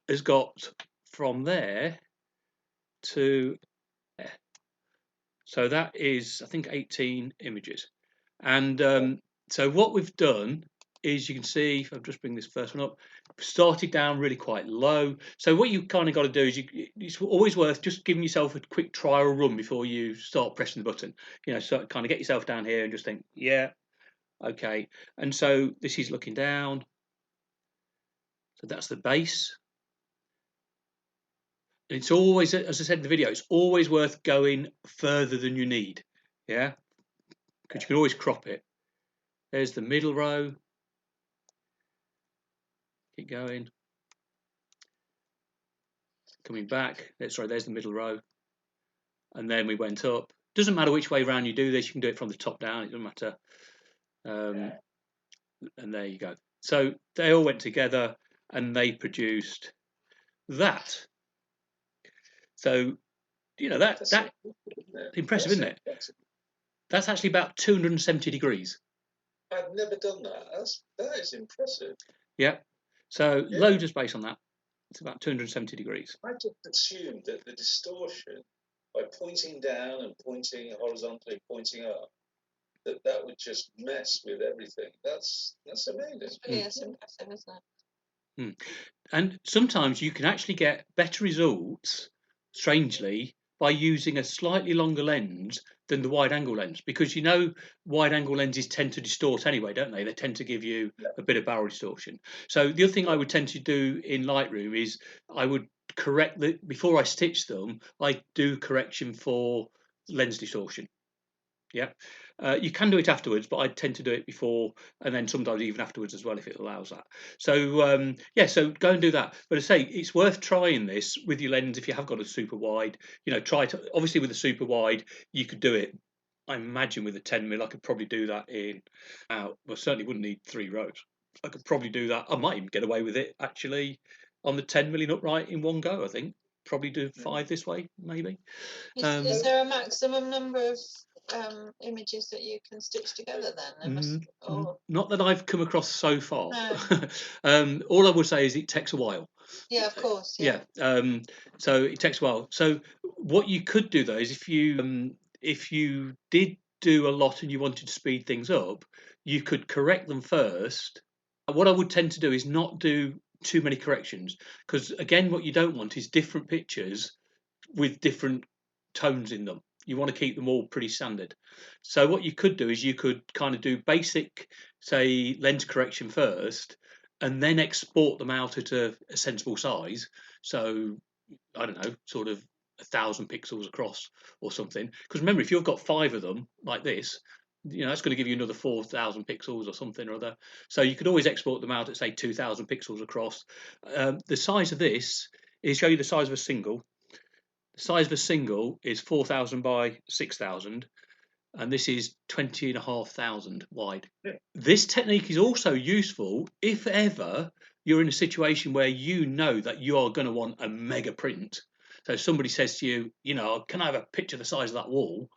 has got from there to there. So that is, I think, 18 images. And so what we've done is, you can see, if I just bring this first one up, started down really quite low. So what you kind of got to do is, it's always worth just giving yourself a quick trial run before you start pressing the button. So kind of get yourself down here and just think, yeah, okay. And so this is looking down. So that's the base. It's always, as I said in the video, it's always worth going further than you need. Yeah, because you can always crop it. There's the middle row. Keep going. Coming back. Sorry, there's the middle row. And then we went up. Doesn't matter which way around you do this. You can do it from the top down. It doesn't matter. And there you go. So they all went together and they produced that. So, that's impressive, isn't it? That's actually about 270 degrees. I've never done that. That is impressive. Yeah. So loads of space on that. It's about 270 degrees. I just assumed that the distortion, by pointing down and pointing horizontally, pointing up, that would just mess with everything. That's amazing. Yeah, it's impressive, isn't it? And sometimes you can actually get better results, strangely, by using a slightly longer lens than the wide angle lens, because you know wide angle lenses tend to distort anyway, don't they? They tend to give you a bit of barrel distortion. So the other thing I would tend to do in Lightroom is I would correct before I stitch them, I do correction for lens distortion. Yeah, you can do it afterwards, but I tend to do it before, and then sometimes even afterwards as well if it allows that. So yeah, so go and do that. But I say it's worth trying this with your lens if you have got a super wide. You know, try to, obviously with a super wide you could do it. I imagine with a 10mm I could probably do that in well, certainly wouldn't need 3 rows. I could probably do that. I might even get away with it actually on the 10mm upright in one go. I think probably do 5 this way maybe. Is there a maximum number of images that you can stitch together then? Not that I've come across so far. No. All I would say is it takes a while. Yeah, of course. Yeah. So it takes a while. So what you could do though is if you did do a lot and you wanted to speed things up, you could correct them first. What I would tend to do is not do too many corrections, because again, what you don't want is different pictures with different tones in them. You want to keep them all pretty standard. So what you could do is you could kind of do basic, say, lens correction first, and then export them out at a sensible size. So I don't know, sort of 1,000 pixels across or something. Because remember, if you've got 5 of them like this, you know, that's going to give you another 4,000 pixels or something or other. So you could always export them out at say 2,000 pixels across. The size of this is show you the size of a single. The size of a single is 4,000 by 6,000, and this is 20,500 wide. This technique is also useful if ever you're in a situation where you know that you are going to want a mega print. So if somebody says to you, you know, can I have a picture the size of that wall?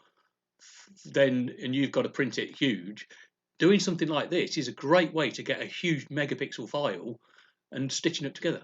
Then, and you've got to print it huge. Doing something like this is a great way to get a huge megapixel file and stitching it together.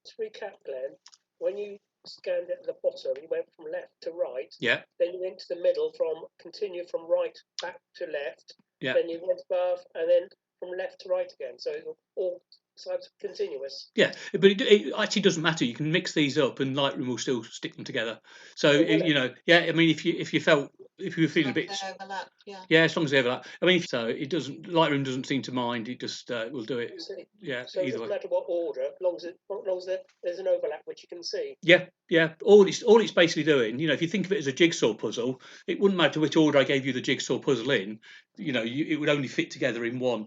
To recap, Glenn, when you scanned at the bottom, you went from left to right. Yeah. Then you went to the middle, continue from right back to left. Yeah. Then you went above, and then from left to right again. So it's all sides continuous. Yeah, but it actually doesn't matter. You can mix these up, and Lightroom will still stick them together. So you know, yeah. I mean, if you were feeling a bit, overlap, yeah. Yeah, as long as they overlap. I mean, so it doesn't. Lightroom doesn't seem to mind. It just will do it. Yeah, so it either doesn't way. matter what order, as long as there's an overlap which you can see. Yeah, yeah. All it's basically doing, you know, if you think of it as a jigsaw puzzle, it wouldn't matter which order I gave you the jigsaw puzzle in. You know, it would only fit together in one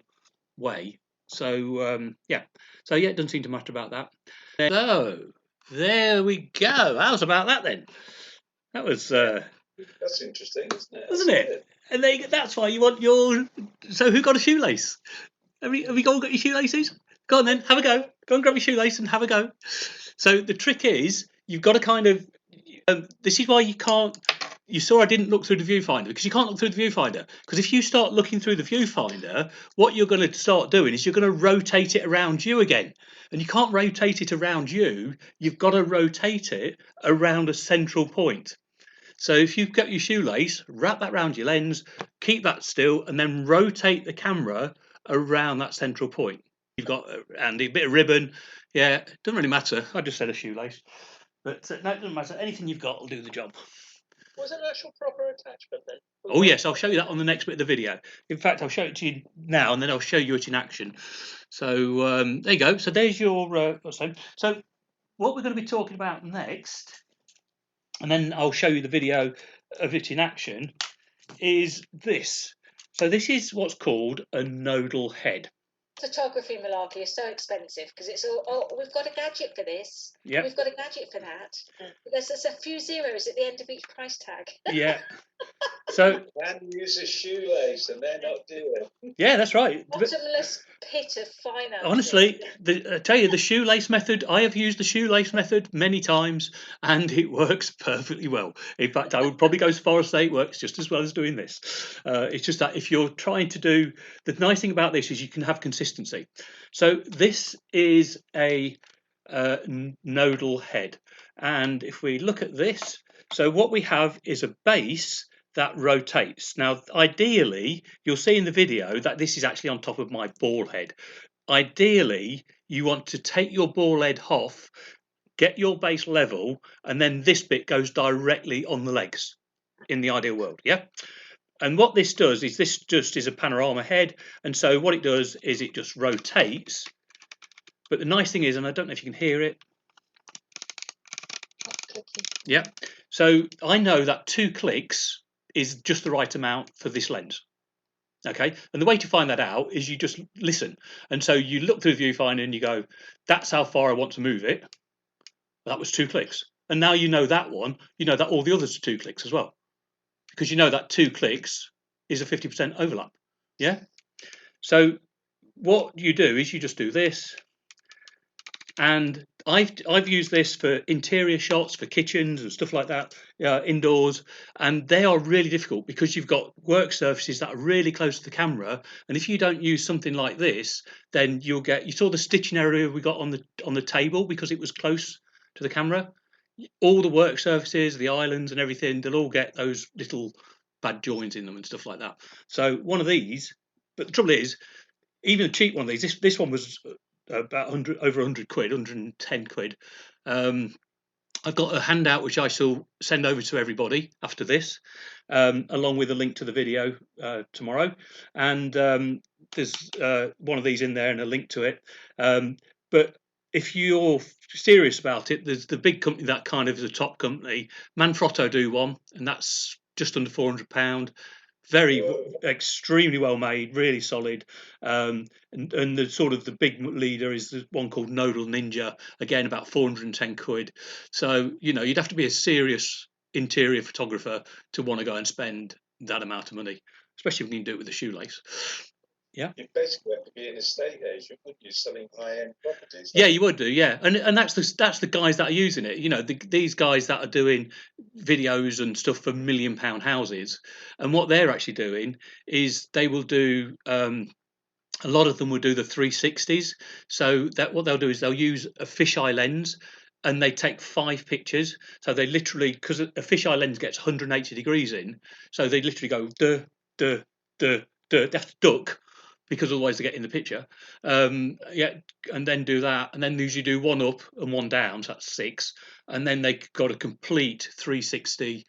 way. So yeah, it doesn't seem to matter about that. So there we go. How's about that then? That was That's interesting, isn't it? Isn't it? And that's why you want your. So who got a shoelace? Have you all got your shoelaces? Go on then, have a go. Go and grab your shoelace and have a go. So the trick is you've got to kind of. This is why you can't. You saw I didn't look through the viewfinder, because you can't look through the viewfinder. Because if you start looking through the viewfinder, what you're going to start doing is you're going to rotate it around you again. And you can't rotate it around you. You've got to rotate it around a central point. So if you've got your shoelace, wrap that around your lens, keep that still, and then rotate the camera around that central point. You've got and a bit of ribbon. Yeah, it doesn't really matter. I just said a shoelace. But no, it doesn't matter. Anything you've got will do the job. Was it an actual proper attachment then? Oh yes, I'll show you that on the next bit of the video. In fact, I'll show it to you now, and then I'll show you it in action. So there you go. So there's your. So what we're going to be talking about next, and then I'll show you the video of it in action, is this. So this is what's called a nodal head. Photography malarkey is so expensive because it's all, oh, we've got a gadget for this. Yeah. We've got a gadget for that. There's a few zeros at the end of each price tag. Yeah. So and use a shoelace, and they're not doing. Yeah, that's right. Bottomless pit of finance. Honestly, I tell you, the shoelace method, I have used the shoelace method many times, and it works perfectly well. In fact, I would probably go as far as say it works just as well as doing this. It's just that if you're trying to do, the nice thing about this is you can have consistency. So this is a nodal head. And if we look at this, so what we have is a base that rotates. Now, ideally, you'll see in the video that this is actually on top of my ball head. Ideally, you want to take your ball head off get your base level, and then this bit goes directly on the legs in the ideal world. Yeah. And what this does is this just is a panorama head. And so what it does is it just rotates. But the nice thing is, and I don't know if you can hear it. Yeah. So I know that 2 clicks is just the right amount for this lens. Okay. And the way to find that out is you just listen. And so you look through the viewfinder and you go, that's how far I want to move it. That was 2 clicks. And now you know that one, you know that all the others are 2 clicks as well. Because you know that 2 clicks is a 50% overlap. Yeah. So what you do is you just do this. And I've used this for interior shots, for kitchens and stuff like that, indoors, and they are really difficult because you've got work surfaces that are really close to the camera, and if you don't use something like this, then you'll get. You saw the stitching area we got on the table because it was close to the camera. All the work surfaces, the islands, and everything, they'll all get those little bad joins in them and stuff like that. So one of these, but the trouble is, even a cheap one of these, this one was about 100, over 100 quid, 110 quid. I've got a handout which I shall send over to everybody after this, along with a link to the video tomorrow. And there's one of these in there and a link to it. But if you're serious about it, there's the big company that kind of is a top company. Manfrotto do one, and that's just under £400. Very extremely well made, really solid, and the sort of the big leader is the one called Nodal Ninja, again about 410 quid. So you'd have to be a serious interior photographer to want to go and spend that amount of money, especially when you can do it with a shoelace. Yeah, you basically have to be an estate agent, wouldn't you, selling high-end properties? Yeah, you would do, yeah, and that's the guys that are using it. These guys that are doing videos and stuff for £1 million houses, and what they're actually doing is they will do. A lot of them will do the 360s. So that what they'll do is they'll use a fisheye lens, and they take 5 pictures. So they literally, because a fisheye lens gets 180 degrees in, so they literally go duh duh duh duh. They have to duck because otherwise they get in the picture. Yeah, and then do that, and then usually do 1 up and 1 down, so that's 6, and then they got a complete 360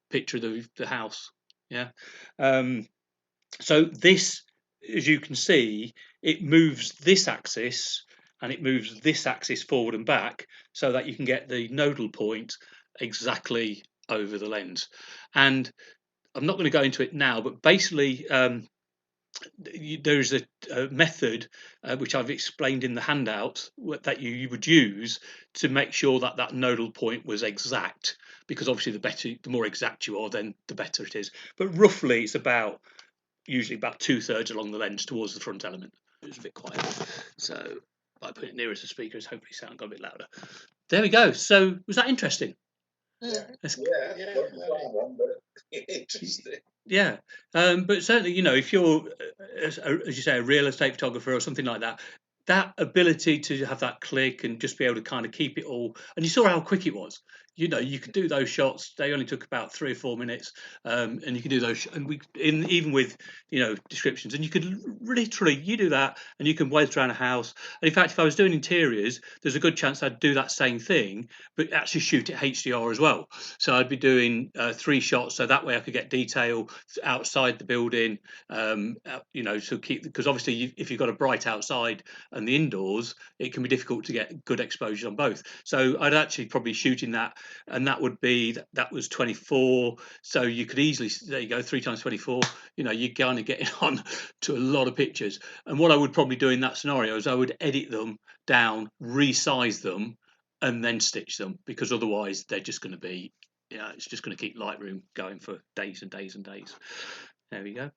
picture of the house. Yeah, so this, as you can see, it moves this axis and it moves this axis forward and back so that you can get the nodal point exactly over the lens. And I'm not going to go into it now, but basically there's a method which I've explained in the handout that you would use to make sure that that nodal point was exact, because obviously the more exact you are, then the better it is. But roughly it's usually about 2/3 along the lens towards the front element. It's a bit quiet, so I put it nearer to the speakers, hopefully sound got a bit louder. There we go. So was that interesting? Yeah, interesting. Yeah, but certainly, if you're, as you say, a real estate photographer or something like that, that ability to have that click and just be able to kind of keep it all, and you saw how quick it was. You could do those shots. They only took about 3 or 4 minutes, and you can do those. And even with descriptions, and you could literally you do that, and you can whiz around a house. And in fact, if I was doing interiors, there's a good chance I'd do that same thing, but actually shoot it HDR as well. So I'd be doing 3 shots, so that way I could get detail outside the building. To keep, because obviously if you've got a bright outside and the indoors, it can be difficult to get good exposure on both. So I'd actually probably shoot in that, and that would be that was 24. So you could easily, there you go, 3 times 24. You're kind of getting on to a lot of pictures. And what I would probably do in that scenario is I would edit them down, resize them, and then stitch them, because otherwise they're just going to be, it's just going to keep Lightroom going for days and days and days. There we go.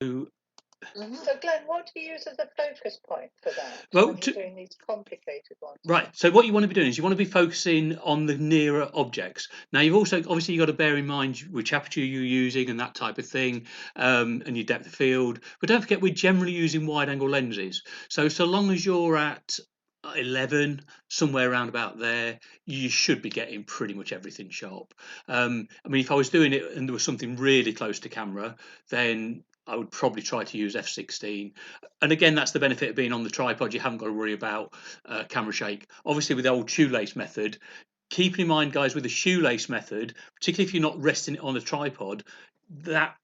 So Glenn, what do you use as a focus point for that? Well, when you're doing these complicated ones. Right. So what you want to be doing is you want to be focusing on the nearer objects. Now you've also obviously got to bear in mind which aperture you're using and that type of thing, and your depth of field. But don't forget, we're generally using wide-angle lenses. So long as you're at 11, somewhere around about there, you should be getting pretty much everything sharp. I mean, if I was doing it and there was something really close to camera, then I would probably try to use f16. And again, that's the benefit of being on the tripod. You haven't got to worry about camera shake. Obviously, with the old shoelace method, keep in mind, guys, with the shoelace method, particularly if you're not resting it on a tripod, that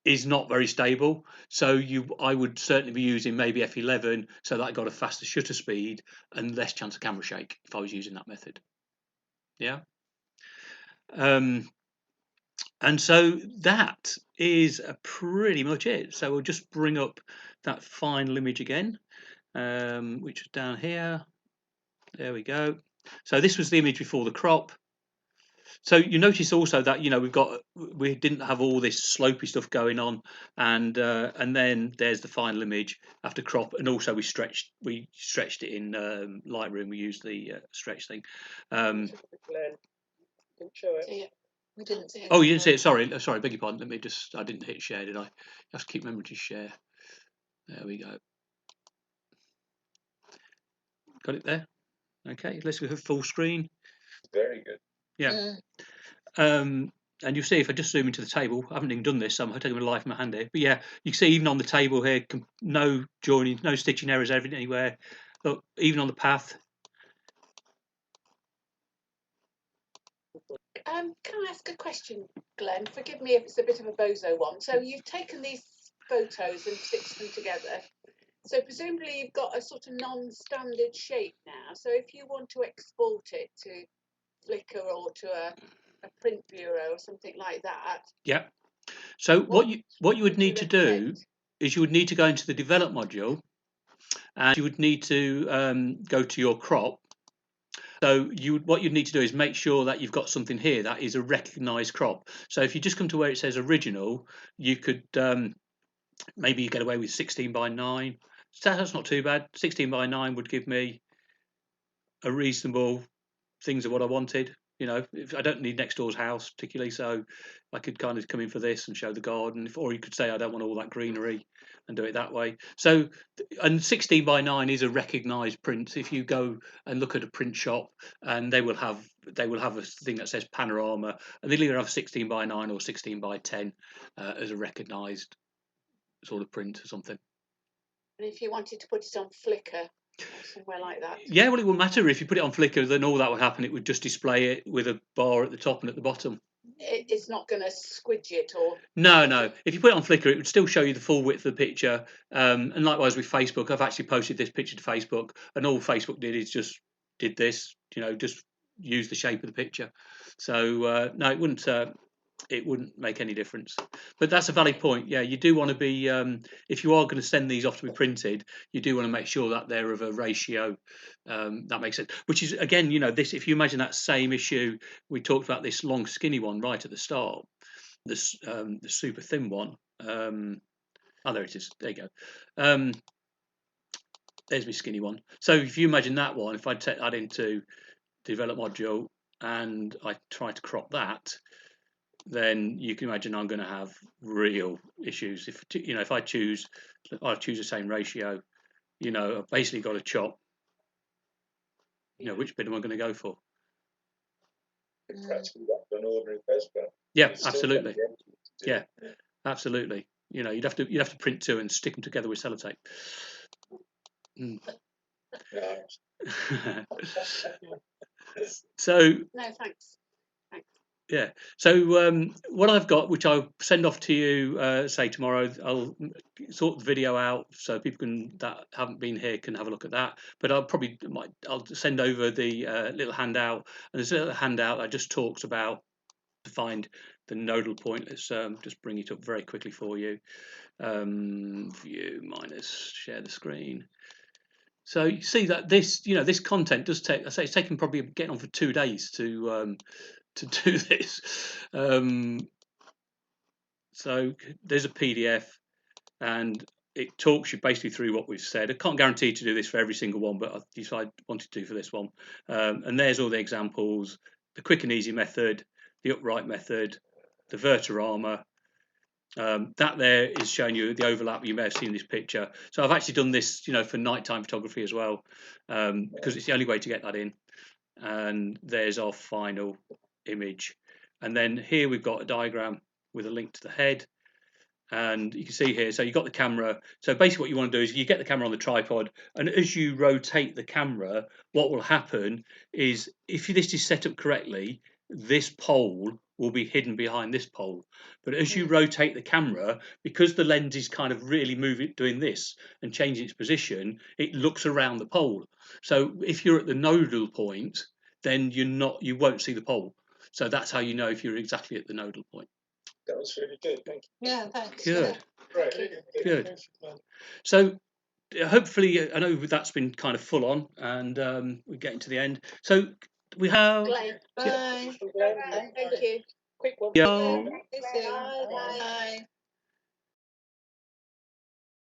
is not very stable. So I would certainly be using maybe f11, so that I got a faster shutter speed and less chance of camera shake if I was using that method. Yeah. And so that is pretty much it. So we'll just bring up that final image again, which is down here. There we go. So this was the image before the crop. So you notice also that we didn't have all this slopey stuff going on, and then there's the final image after crop, and also we stretched it in Lightroom. We used the stretch thing. Glenn, didn't show it. Yeah, we didn't see it. Oh, you didn't see it. Sorry, beg your pardon. I didn't hit share, did I? You have to keep remembering to share. There we go. Got it there. Okay, let's go full screen. Very good. Yeah. And you'll see if I just zoom into the table, I haven't even done this, so I'm taking my life in my hand here. But yeah, you can see even on the table here, no joining, no stitching errors anywhere. Look, even on the path. Can I ask a question, Glenn? Forgive me if it's a bit of a bozo one. So you've taken these photos and stitched them together. So presumably you've got a sort of non-standard shape now. So if you want to export it to Flickr or to a print bureau or something like that. Yeah. So what you would need to do recommend? is you would need to go into the develop module, and you would need to go to your crop. So what you'd need to do is make sure that you've got something here that is a recognized crop. So if you just come to where it says original, you could maybe get away with 16 by 9. So that's not too bad. 16 by 9 would give me a reasonable things of what I wanted. You know, if I don't need next door's house particularly, so I could kind of come in for this and show the garden, or you could say I don't want all that greenery and do it that way. So, and 16 by 9 is a recognised print. If you go and look at a print shop, and they will have a thing that says Panorama, and they'll either have 16 by 9 or 16 by 10 as a recognised sort of print or something. And if you wanted to put it on Flickr or somewhere like that. Yeah, well, it wouldn't matter if you put it on Flickr. Then all that would happen. It would just display it with a bar at the top and at the bottom. It's not going to squidge it or. No. If you put it on Flickr, it would still show you the full width of the picture. And likewise with Facebook, I've actually posted this picture to Facebook, and all Facebook did is just did this. You know, just use the shape of the picture. So no, it wouldn't make any difference. But that's a valid point. Yeah, you do want to be, if you are going to send these off to be printed, you do want to make sure that they're of a ratio that makes sense. Which is, again, you know, this, if you imagine that same issue, we talked about this long skinny one right at the start, this the super thin one. Oh, there it is. There you go. There's my skinny one. So if you imagine that one, if I take that into develop module and I try to crop that, then you can imagine I'm going to have real issues. If I choose the same ratio, you know, I've basically got to chop. You know, which bit am I going to go for? Practically like an ordinary photograph. Yeah, absolutely. Yeah, absolutely. You know, you'd have to print two and stick them together with sellotape. So. No, thanks. Yeah. So what I've got, which I'll send off to you, say tomorrow, I'll sort the video out so people that haven't been here can have a look at that. But I'll send over the little handout, and there's a little handout that just talks about to find the nodal point. Let's just bring it up very quickly for you. View minus share the screen. So you see that this content does take. I say it's taken probably getting on for 2 days to do this. So there's a PDF, and it talks you basically through what we've said. I can't guarantee to do this for every single one, but I decided I wanted to do for this one. And there's all the examples: the quick and easy method, the upright method, the Vertorama. That there is showing you the overlap you may have seen in this picture. So I've actually done this, for nighttime photography as well, because it's the only way to get that in. And there's our final image, and then here we've got a diagram with a link to the head, And you can see here, so you've got the camera. So basically what you want to do is you get the camera on the tripod, and as you rotate the camera, what will happen is, if this is set up correctly, this pole will be hidden behind this pole. But as you rotate the camera, because the lens is kind of really moving, doing this and changing its position, it looks around the pole. So if you're at the nodal point, then you won't see the pole. So that's how you know if you're exactly at the nodal point. That was really good. Thank you. Yeah, thanks. Good. Great. Good. So hopefully, I know that's been kind of full on, and we're getting to the end. So we have. Glenn, Bye. Glenn, thank you. quick one. Yeah. See you soon. Bye.